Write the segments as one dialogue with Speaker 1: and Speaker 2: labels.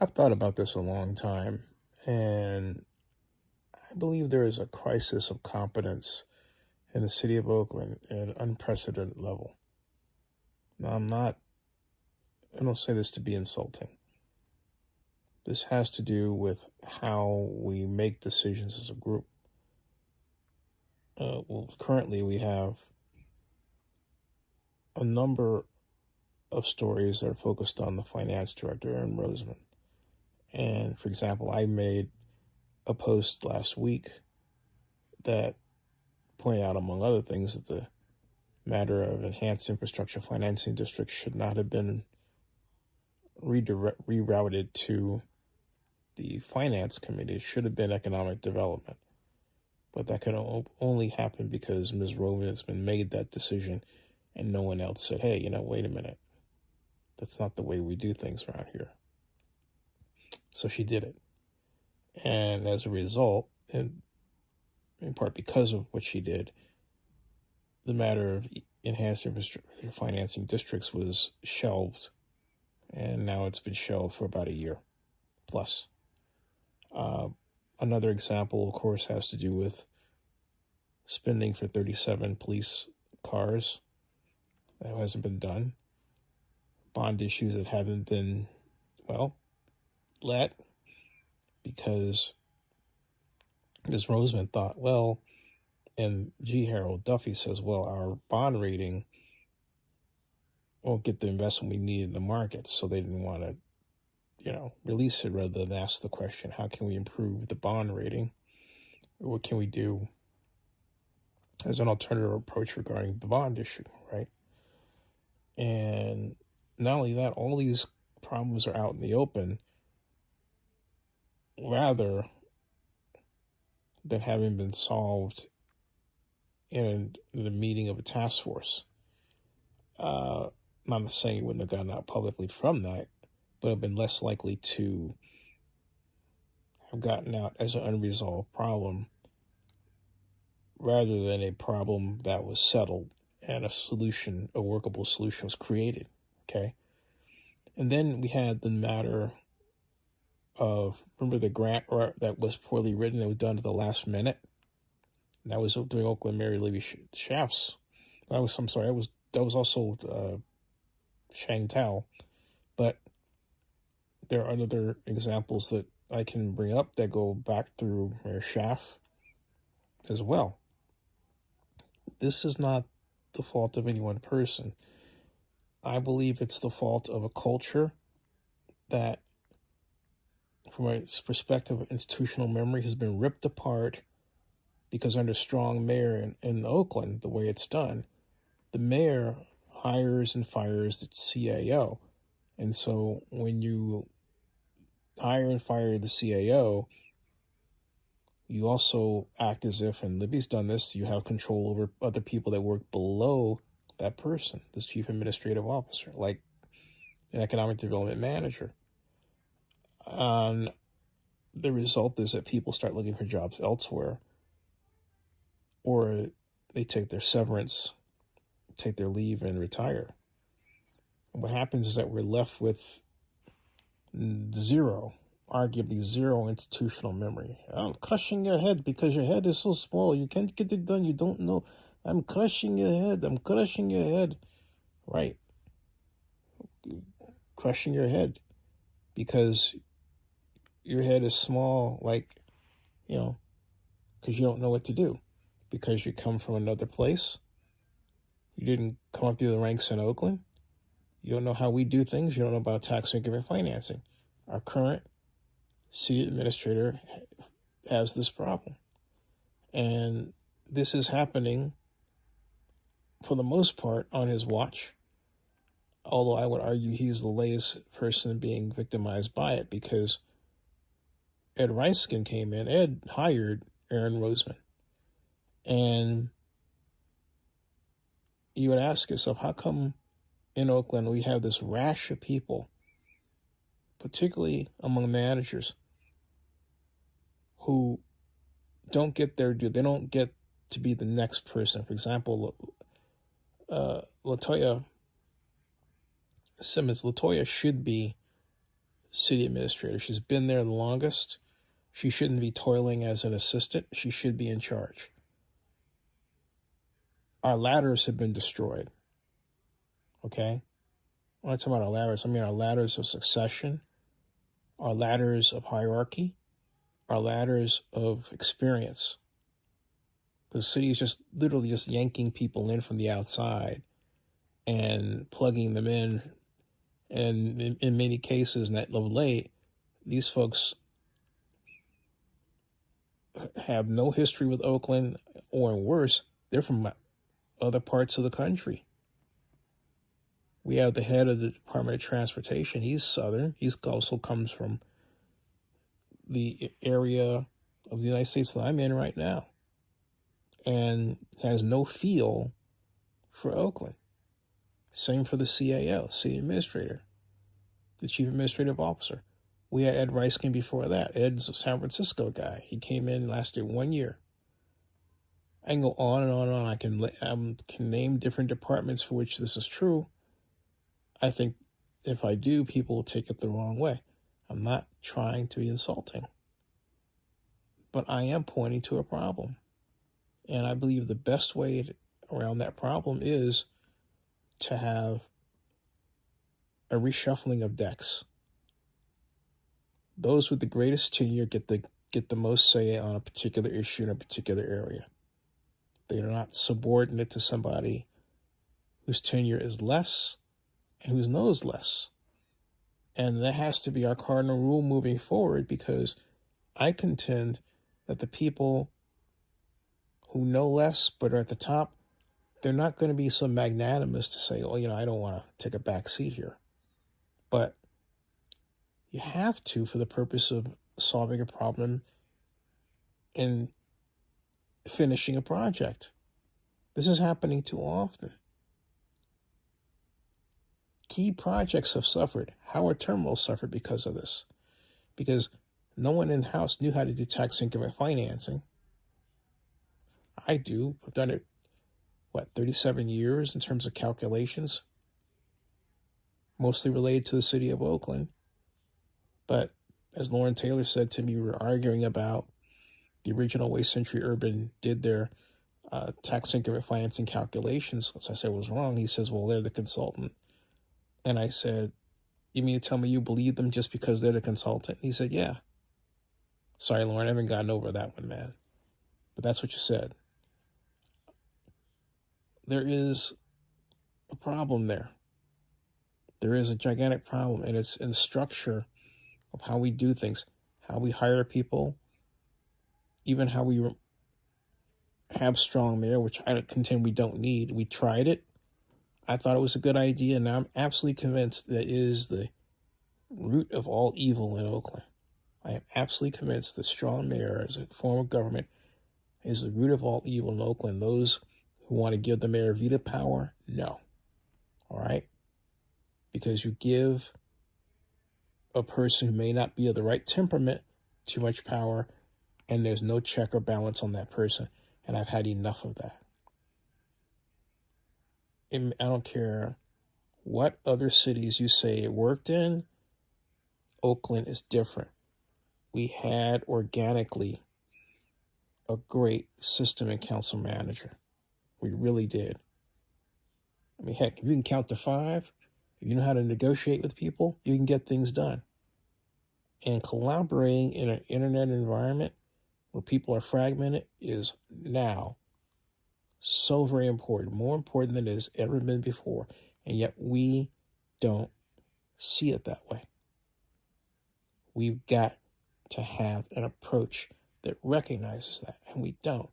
Speaker 1: I've thought about this a long time, and I believe there is a crisis of competence in the city of Oakland at an unprecedented level. Now, I don't say this to be insulting. This has to do with how we make decisions as a group. Currently we have a number of stories that are focused on the finance director, Aaron Roseman. And for example, I made a post last week that pointed out, among other things, that the matter of enhanced infrastructure financing districts should not have been rerouted to the finance committee. It should have been economic development. But that can only happen because Ms. Roseman made that decision and no one else said, hey, wait a minute. That's not the way we do things around here. So she did it. And as a result, and in part because of what she did, the matter of enhanced infrastructure financing districts was shelved. And now it's been shelved for about a year plus. Another example, of course, has to do with spending for 37 police cars. That hasn't been done. Bond issues that haven't been, let, because Ms. Roseman thought, and G. Harold Duffy says, our bond rating won't get the investment we need in the markets, so they didn't want to, release it rather than ask the question, how can we improve the bond rating? Or what can we do as an alternative approach regarding the bond issue, right? And not only that, all these problems are out in the open rather than having been solved in the meeting of a task force. I'm not saying it wouldn't have gotten out publicly from that, but have been less likely to have gotten out as an unresolved problem rather than a problem that was settled and a workable solution was created, okay? And then we had the matter of, remember the grant that was poorly written, it was done at the last minute? And that was during Oakland Mary Levy Schaff's. That was also Shang Tao. But there are other examples that I can bring up that go back through Mayor Schaff as well. This is not the fault of any one person. I believe it's the fault of a culture that, from a perspective of institutional memory, has been ripped apart because under strong mayor in Oakland, the way it's done, the mayor hires and fires the CAO. And so when you hire and fire the CAO, you also act as if, and Libby's done this, you have control over other people that work below that person, this chief administrative officer, like an economic development manager. The result is that people start looking for jobs elsewhere, or they take their severance, take their leave, and retire. And what happens is that we're left with arguably zero institutional memory. I'm crushing your head because your head is so small. You can't get it done. You don't know. I'm crushing your head. I'm crushing your head. Right. Crushing your head because your head is small, because you don't know what to do. Because you come from another place. You didn't come up through the ranks in Oakland. You don't know how we do things. You don't know about tax increment financing. Our current city administrator has this problem. And this is happening, for the most part, on his watch. Although I would argue he's the latest person being victimized by it, because Ed Reiskin came in. Ed hired Aaron Roseman. And you would ask yourself, how come in Oakland we have this rash of people, particularly among managers, who don't get their due? They don't get to be the next person. For example, LaToya Simmons. LaToya should be city administrator. She's been there the longest. She shouldn't be toiling as an assistant. She should be in charge. Our ladders have been destroyed. Okay? When I talk about our ladders, I mean our ladders of succession, our ladders of hierarchy, our ladders of experience. The city is just literally just yanking people in from the outside and plugging them in. And in many cases, of late, these folks have no history with Oakland, or worse, they're from other parts of the country. We have the head of the Department of Transportation. He's Southern. He also comes from the area of the United States that I'm in right now, and has no feel for Oakland. Same for the CAO, city administrator, the chief administrative officer. We had Ed Reiskin before that. Ed's a San Francisco guy. He came in, lasted 1 year. I can go on and on and on. I can name different departments for which this is true. I think if I do, people will take it the wrong way. I'm not trying to be insulting, but I am pointing to a problem. And I believe the best way around that problem is to have a reshuffling of decks. Those with the greatest tenure get the most say on a particular issue in a particular area. They are not subordinate to somebody whose tenure is less and whose knows less. And that has to be our cardinal rule moving forward, because I contend that the people who know less but are at the top, they're not going to be so magnanimous to say, oh, I don't want to take a back seat here. But you have to, for the purpose of solving a problem and finishing a project. This is happening too often. Key projects have suffered. Howard Terminal suffered because of this. Because no one in-house knew how to do tax increment financing. I do. I've done it, 37 years in terms of calculations, mostly related to the city of Oakland. But as Lauren Taylor said to me, we were arguing about the original way Century Urban did their tax increment financing calculations. So I said it was wrong. He says, well, they're the consultant. And I said, you mean to tell me you believe them just because they're the consultant? He said, yeah. Sorry, Lauren, I haven't gotten over that one, man. But that's what you said. There is a problem there. There is a gigantic problem, and it's in the structure of how we do things, how we hire people, even how we have strong mayor, which I contend we don't need. We tried it. I thought it was a good idea, and now I'm absolutely convinced that it is the root of all evil in Oakland. I am absolutely convinced that strong mayor as a form of government is the root of all evil in Oakland. Those who want to give the mayor veto power, no. All right? Because you give a person who may not be of the right temperament too much power, and there's no check or balance on that person. And I've had enough of that. And I don't care what other cities you say it worked in, Oakland is different. We had organically a great system and council manager. We really did. I mean, heck, if you can count to 5, if you know how to negotiate with people, you can get things done. And collaborating in an internet environment where people are fragmented is now so very important, more important than it has ever been before. And yet we don't see it that way. We've got to have an approach that recognizes that, and we don't.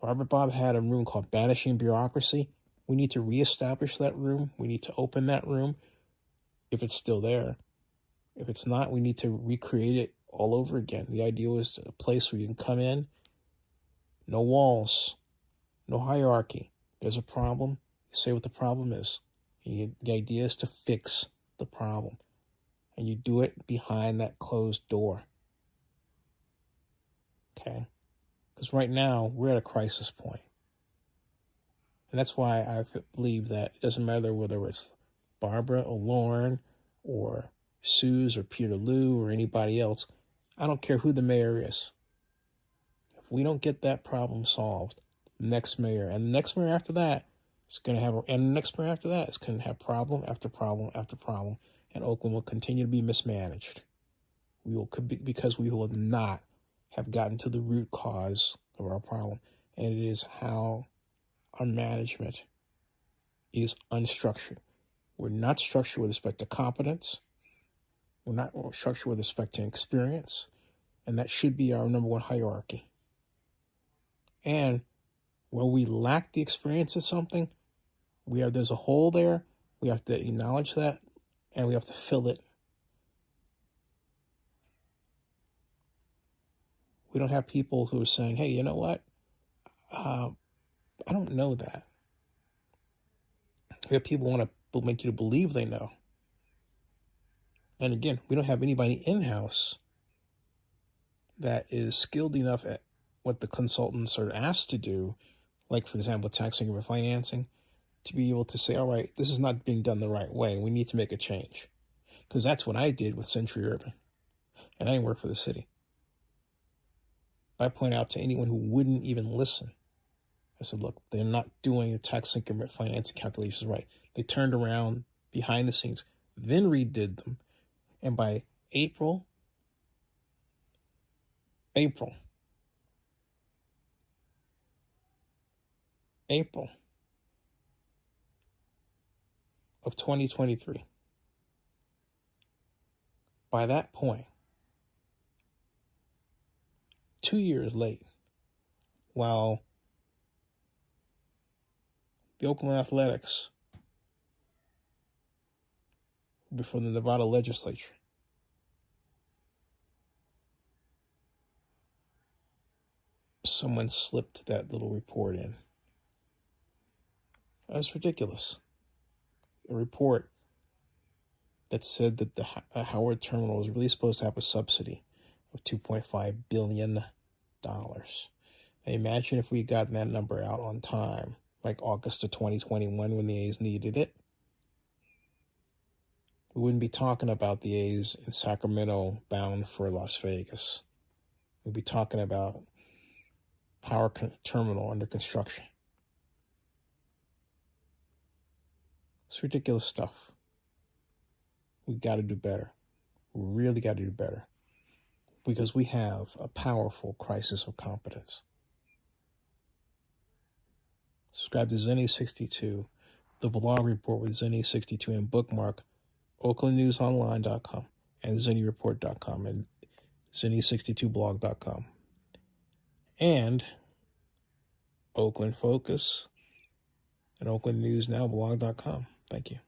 Speaker 1: Robert Bob had a room called Banishing Bureaucracy. We need to reestablish that room. We need to open that room if it's still there. If it's not, we need to recreate it all over again. The idea was a place where you can come in, no walls, no hierarchy. There's a problem, you say what the problem is. The idea is to fix the problem. And you do it behind that closed door. Okay? Because right now, we're at a crisis point. And that's why I believe that it doesn't matter whether it's Barbara or Lauren or sues or Peter Liu or anybody else. I don't care who the mayor is. If we don't get that problem solved, next mayor and the next mayor after that is going to have, and the next mayor after that is going to have problem after problem after problem, and Oakland will continue to be mismanaged. We will, because we will not have gotten to the root cause of our problem, and it is how our management is unstructured. We're not structured with respect to competence. We're not structured with respect to experience, and that should be our number one hierarchy. And where we lack the experience of something, there's a hole there. We have to acknowledge that, and we have to fill it. We don't have people who are saying, hey, you know what? I don't know that. We have people who want to make you believe they know. And again, we don't have anybody in-house that is skilled enough at what the consultants are asked to do, like, for example, tax increment financing, to be able to say, all right, this is not being done the right way. We need to make a change. Because that's what I did with Century Urban. And I didn't work for the city. I point out to anyone who wouldn't even listen. I said, look, they're not doing the tax increment financing calculations right. They turned around behind the scenes, then redid them. And by April of 2023, by that point, 2 years late, while the Oakland Athletics before the Nevada legislature, someone slipped that little report in. That's ridiculous. A report that said that the Howard terminal was really supposed to have a subsidy of $2.5 billion. Now imagine if we had gotten that number out on time, like August of 2021 when the A's needed it. We wouldn't be talking about the A's in Sacramento bound for Las Vegas. We'd be talking about power terminal under construction. It's ridiculous stuff. We got to do better. We really got to do better, because we have a powerful crisis of competence. Subscribe to Zenny62, the blog report with Zenny62, and bookmark OaklandNewsOnline.com and ZennyReport.com and Zenny62blog.com and Oakland Focus and OaklandNewsNowblog.com. Thank you.